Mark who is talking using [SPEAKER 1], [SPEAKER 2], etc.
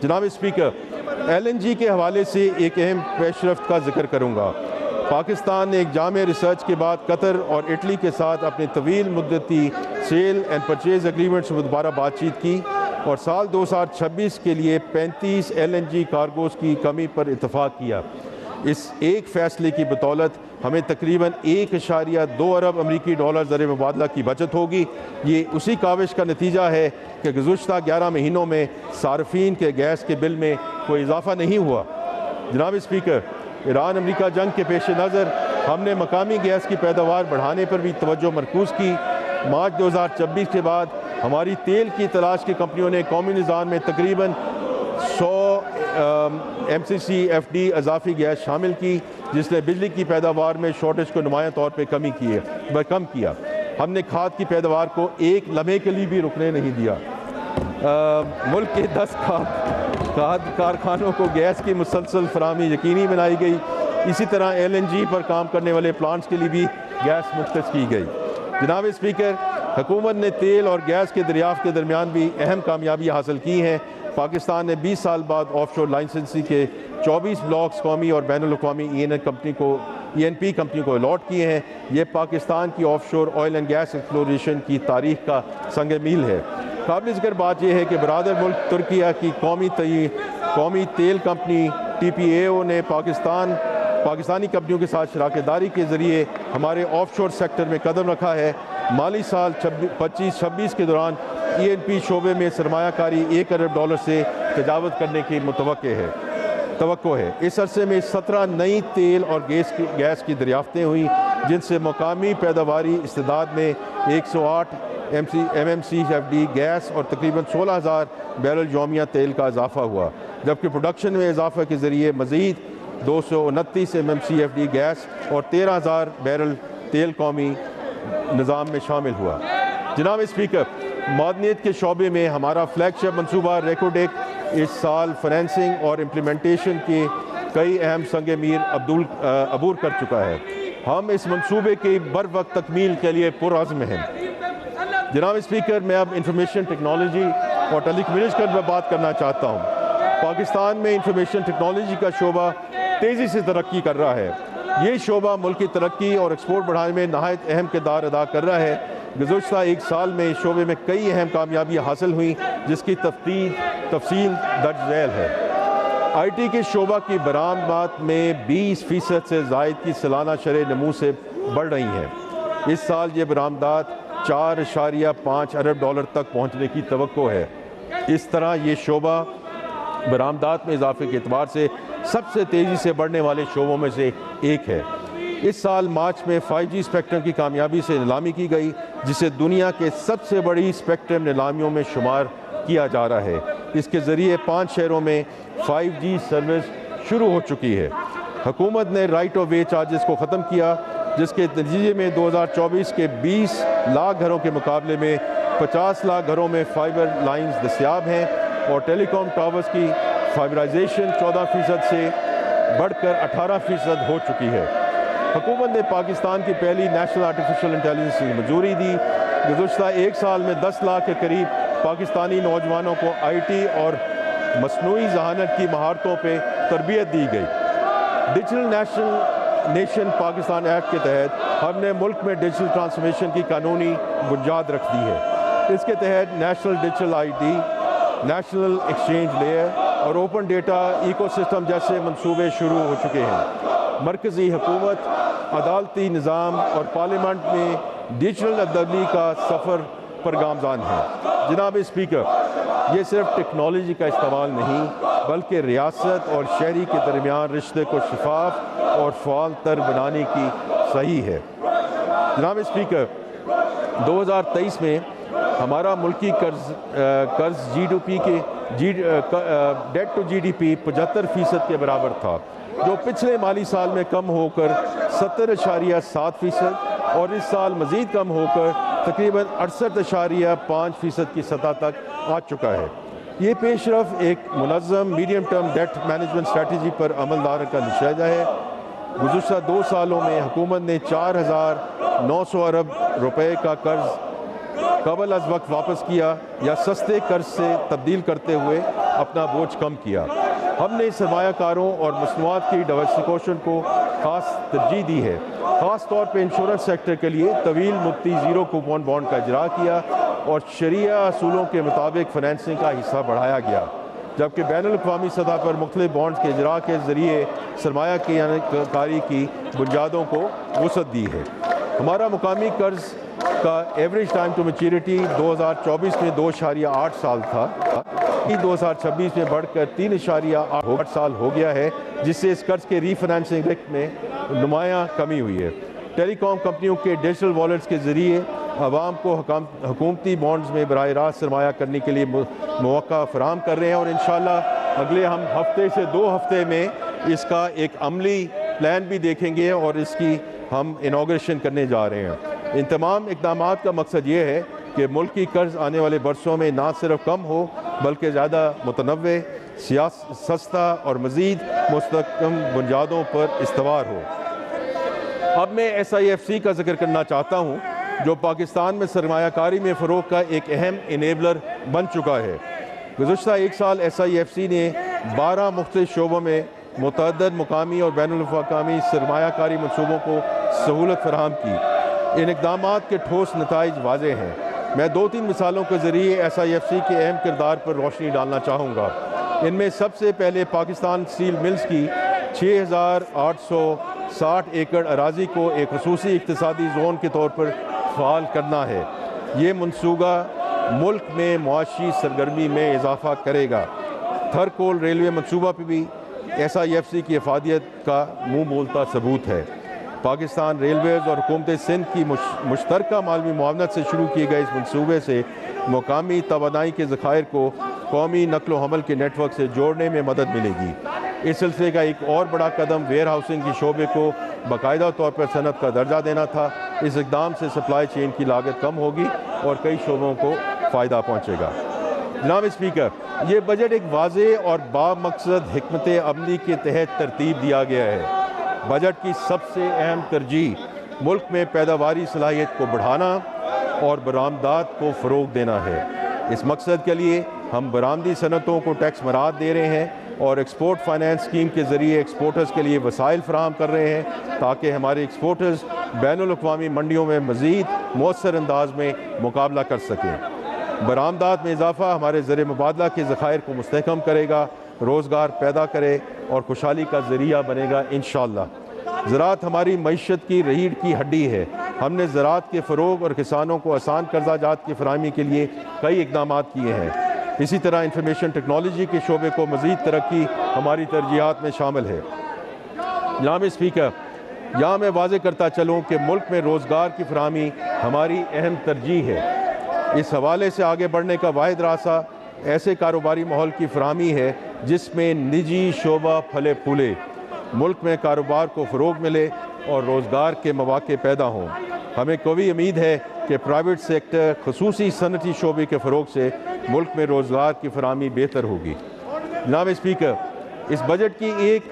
[SPEAKER 1] جناب speaker, LNG کے حوالے سے ایک اہم پیش رفت کا ذکر کروں گا۔ پاکستان نے ایک جامع ریسرچ کے بعد قطر اور اٹلی کے ساتھ اپنی طویل مدتی سیل اینڈ پرچیز ایگریمنٹس میں دوبارہ بات چیت کی اور سال 2026 کے لیے 35 LNG کارگوز کی کمی پر اتفاق کیا۔ اس ایک فیصلے کی بدولت ہمیں تقریباً 1.2 ارب امریکی ڈالر زر مبادلہ کی بچت ہوگی۔ یہ اسی کاوش کا نتیجہ ہے کہ گزشتہ 11 مہینوں میں صارفین کے گیس کے بل میں کوئی اضافہ نہیں ہوا۔ جناب اسپیکر، ایران امریکہ جنگ کے پیش نظر ہم نے مقامی گیس کی پیداوار بڑھانے پر بھی توجہ مرکوز کی۔ مارچ 2026 کے بعد ہماری تیل کی تلاش کی کمپنیوں نے قومی نظام میں تقریباً 100 MCCFD اضافی گیس شامل کی، جس نے بجلی کی پیداوار میں شارٹیج کو نمایاں طور پہ کم کیا۔ ہم نے کھاد کی پیداوار کو ایک لمحے کے لیے بھی رکنے نہیں دیا۔ ملک کے 10 کھاد کارخانوں کو گیس کی مسلسل فراہمی یقینی بنائی گئی۔ اسی طرح LNG پر کام کرنے والے پلانٹس کے لیے بھی گیس مختص کی گئی۔ جناب اسپیکر، حکومت نے تیل اور گیس کے دریافت کے درمیان بھی اہم کامیابی حاصل کی ہیں۔ پاکستان نے 20 سال بعد آف شور لائسنسی کے 24 بلاکس قومی اور بین الاقوامی ENP کمپنی کو الاٹ کیے ہیں۔ یہ پاکستان کی آف شور آئل اینڈ گیس ایکسپلوریشن کی تاریخ کا سنگ میل ہے۔ قابل ذکر بات یہ ہے کہ برادر ملک ترکیہ کی قومی تیل کمپنی TPAO نے پاکستانی کمپنیوں کے ساتھ شراکت داری کے ذریعے ہمارے آف شور سیکٹر میں قدم رکھا ہے۔ مالی سال 25-26 کے دوران ENP شعبے میں سرمایہ کاری 1 ارب ڈالر سے تجاوز کرنے کی توقع ہے۔ اس عرصے میں 17 نئی تیل اور گیس کی دریافتیں ہوئیں، جن سے مقامی پیداواری استعداد میں 108 MMCFD گیس اور تقریباً 16,000 بیرل یومیہ تیل کا اضافہ ہوا، جبکہ پروڈکشن میں اضافہ کے ذریعے مزید 229 MMCFD گیس اور 13,000 بیرل تیل قومی نظام میں شامل ہوا۔ جناب اسپیکر، معدنیات کے شعبے میں ہمارا فلیگ شپ منصوبہ ریکوڈیک اس سال فائنینسنگ اور امپلیمنٹیشن کے کئی اہم سنگ میل عبور کر چکا ہے۔ ہم اس منصوبے کی بروقت تکمیل کے لیے پرعزم ہیں۔ جناب اسپیکر، میں اب انفارمیشن ٹیکنالوجی اور ٹیلی کمیونیکیشن پر بات کرنا چاہتا ہوں۔ پاکستان میں انفارمیشن ٹیکنالوجی کا شعبہ تیزی سے ترقی کر رہا ہے۔ یہ شعبہ ملک کی ترقی اور ایکسپورٹ بڑھانے میں نہایت اہم کردار ادا کر رہا ہے۔ گزشتہ 1 سال میں اس شعبے میں کئی اہم کامیابیاں حاصل ہوئیں، جس کی تفصیل درج ذیل ہے۔ IT کے شعبہ کی برآمدات میں 20% سے زائد کی سالانہ شرح نمو سے بڑھ رہی ہیں۔ اس سال یہ برآمدات 4.5 ارب ڈالر تک پہنچنے کی توقع ہے۔ اس طرح یہ شعبہ برآمدات میں اضافے کے اعتبار سے سب سے تیزی سے بڑھنے والے شعبوں میں سے ایک ہے۔ اس سال مارچ میں 5G اسپیکٹرم کی کامیابی سے نیلامی کی گئی، جسے دنیا کے سب سے بڑی اسپیکٹرم نیلامیوں میں شمار کیا جا رہا ہے۔ اس کے ذریعے 5 شہروں میں 5G سروس شروع ہو چکی ہے۔ حکومت نے رائٹ آف وے چارجز کو ختم کیا، جس کے نتیجے میں 2024 کے 20 لاکھ گھروں کے مقابلے میں 50 لاکھ گھروں میں فائبر لائنز دستیاب ہیں اور ٹیلی کام ٹاورز کی فائبرائزیشن 14% سے بڑھ کر 18% ہو چکی ہے۔ حکومت نے پاکستان کی پہلی نیشنل آرٹیفیشل انٹیلیجنس کی منظوری دی۔ گزشتہ 1 سال میں 10 لاکھ کے قریب پاکستانی نوجوانوں کو IT اور مصنوعی ذہانت کی مہارتوں پہ تربیت دی گئی۔ ڈیجیٹل نیشن پاکستان ایکٹ کے تحت ہم نے ملک میں ڈیجیٹل ٹرانسفارمیشن کی قانونی بنیاد رکھ دی ہے۔ اس کے تحت national digital ID، national exchange layer اور اوپن ڈیٹا ایکو سسٹم جیسے منصوبے شروع ہو چکے ہیں۔ مرکزی حکومت، عدالتی نظام اور پارلیمنٹ میں ڈیجیٹل تبدیلی کا سفر پر گامزن ہے۔ جناب اسپیکر، یہ صرف ٹیکنالوجی کا استعمال نہیں بلکہ ریاست اور شہری کے درمیان رشتے کو شفاف اور فعال تر بنانے کی صحیح ہے۔ جناب اسپیکر، 2023 میں ہمارا ملکی قرض ڈیٹ ٹو GDP 75% کے برابر تھا، جو پچھلے مالی سال میں کم ہو کر 70.7% اور اس سال مزید کم ہو کر تقریباً 68.5% کی سطح تک آ چکا ہے۔ یہ پیش رفت ایک منظم medium term debt management strategy پر عمل درآمد کا نتیجہ ہے۔ گزشتہ 2 سالوں میں حکومت نے 4,900 ارب روپے کا قرض قبل از وقت واپس کیا یا سستے قرض سے تبدیل کرتے ہوئے اپنا بوجھ کم کیا۔ ہم نے سرمایہ کاروں اور مصنوعات کی ڈائیورسفیکیشن کو خاص ترجیح دی ہے، خاص طور پہ انشورنس سیکٹر کے لیے طویل مدتی زیرو کوپون بانڈ کا اجرا کیا اور شرعیہ اصولوں کے مطابق فنانسنگ کا حصہ بڑھایا گیا، جبکہ بین الاقوامی سطح پر مختلف بانڈز کے اجرا کے ذریعے سرمایہ کاری کی بنیادوں کو وسعت دی ہے۔ ہمارا مقامی قرض کا ایوریج ٹائم ٹو میچورٹی 2024 میں 2.8 سال تھا، 2026 میں بڑھ کر 3.8 سال ہو گیا ہے، جس سے اس قرض کے ری فنانسنگ رسک میں نمایاں کمی ہوئی ہے۔ ٹیلی کام کمپنیوں کے ڈیجیٹل والیٹس کے ذریعے عوام کو حکومتی بانڈز میں براہ راست سرمایہ کرنے کے لیے مواقع فراہم کر رہے ہیں، اور انشاءاللہ اگلے ہم ہفتے سے 2 ہفتے میں اس کا ایک عملی پلان بھی دیکھیں گے اور اس کی ہم انوگریشن کرنے جا رہے ہیں۔ ان تمام اقدامات کا مقصد یہ ہے کہ ملکی قرض آنے والے برسوں میں نہ صرف کم ہو بلکہ زیادہ متنوع، سستا اور مزید مستحکم بنیادوں پر استوار ہو۔ اب میں SIFC کا ذکر کرنا چاہتا ہوں، جو پاکستان میں سرمایہ کاری میں فروغ کا ایک اہم انیبلر بن چکا ہے۔ گزشتہ 1 سال SIFC نے 12 مختلف شعبوں میں متعدد مقامی اور بین الاقوامی سرمایہ کاری منصوبوں کو سہولت فراہم کی۔ ان اقدامات کے ٹھوس نتائج واضح ہیں۔ میں 2-3 مثالوں کے ذریعے SIFC کے اہم کردار پر روشنی ڈالنا چاہوں گا۔ ان میں سب سے پہلے پاکستان اسٹیل ملز کی 6,860 ایکڑ اراضی کو ایک خصوصی اقتصادی زون کے طور پر فعال کرنا ہے۔ یہ منصوبہ ملک میں معاشی سرگرمی میں اضافہ کرے گا۔ تھر کول ریلوے منصوبہ پہ بھی SIFC کی افادیت کا منہ بولتا ثبوت ہے۔ پاکستان ریلویز اور حکومت سندھ کی مشترکہ مالوی معاونت سے شروع کیے گئے اس منصوبے سے مقامی توانائی کے ذخائر کو قومی نقل و حمل کے نیٹ ورک سے جوڑنے میں مدد ملے گی۔ اس سلسلے کا ایک اور بڑا قدم ویئر ہاؤسنگ کی شعبے کو باقاعدہ طور پر صنعت کا درجہ دینا تھا۔ اس اقدام سے سپلائی چین کی لاگت کم ہوگی اور کئی شعبوں کو فائدہ پہنچے گا۔ جناب اسپیکر، یہ بجٹ ایک واضح اور بامقصد حکمت عملی کے تحت ترتیب دیا گیا ہے۔ بجٹ کی سب سے اہم ترجیح ملک میں پیداواری صلاحیت کو بڑھانا اور برآمدات کو فروغ دینا ہے۔ اس مقصد کے لیے ہم برآمدی صنعتوں کو ٹیکس مراعات دے رہے ہیں اور ایکسپورٹ فائنانس اسکیم کے ذریعے ایکسپورٹرز کے لیے وسائل فراہم کر رہے ہیں تاکہ ہمارے ایکسپورٹرز بین الاقوامی منڈیوں میں مزید مؤثر انداز میں مقابلہ کر سکیں۔ برآمدات میں اضافہ ہمارے زر مبادلہ کے ذخائر کو مستحکم کرے گا، روزگار پیدا کرے اور خوشحالی کا ذریعہ بنے گا انشاءاللہ۔ زراعت ہماری معیشت کی ریڑھ کی ہڈی ہے۔ ہم نے زراعت کے فروغ اور کسانوں کو آسان قرضہ جات کی فراہمی کے لیے کئی اقدامات کیے ہیں۔ اسی طرح انفارمیشن ٹیکنالوجی کے شعبے کو مزید ترقی ہماری ترجیحات میں شامل ہے۔ جناب اسپیکر، یہاں میں واضح کرتا چلوں کہ ملک میں روزگار کی فراہمی ہماری اہم ترجیح ہے۔ اس حوالے سے آگے بڑھنے کا واحد راستہ ایسے کاروباری ماحول کی فراہمی ہے جس میں نجی شعبہ پھلے پھولے، ملک میں کاروبار کو فروغ ملے اور روزگار کے مواقع پیدا ہوں۔ ہمیں قوی امید ہے کہ پرائیویٹ سیکٹر خصوصی صنعتی شعبے کے فروغ سے ملک میں روزگار کی فراہمی بہتر ہوگی۔ جناب اسپیکر، اس بجٹ کی ایک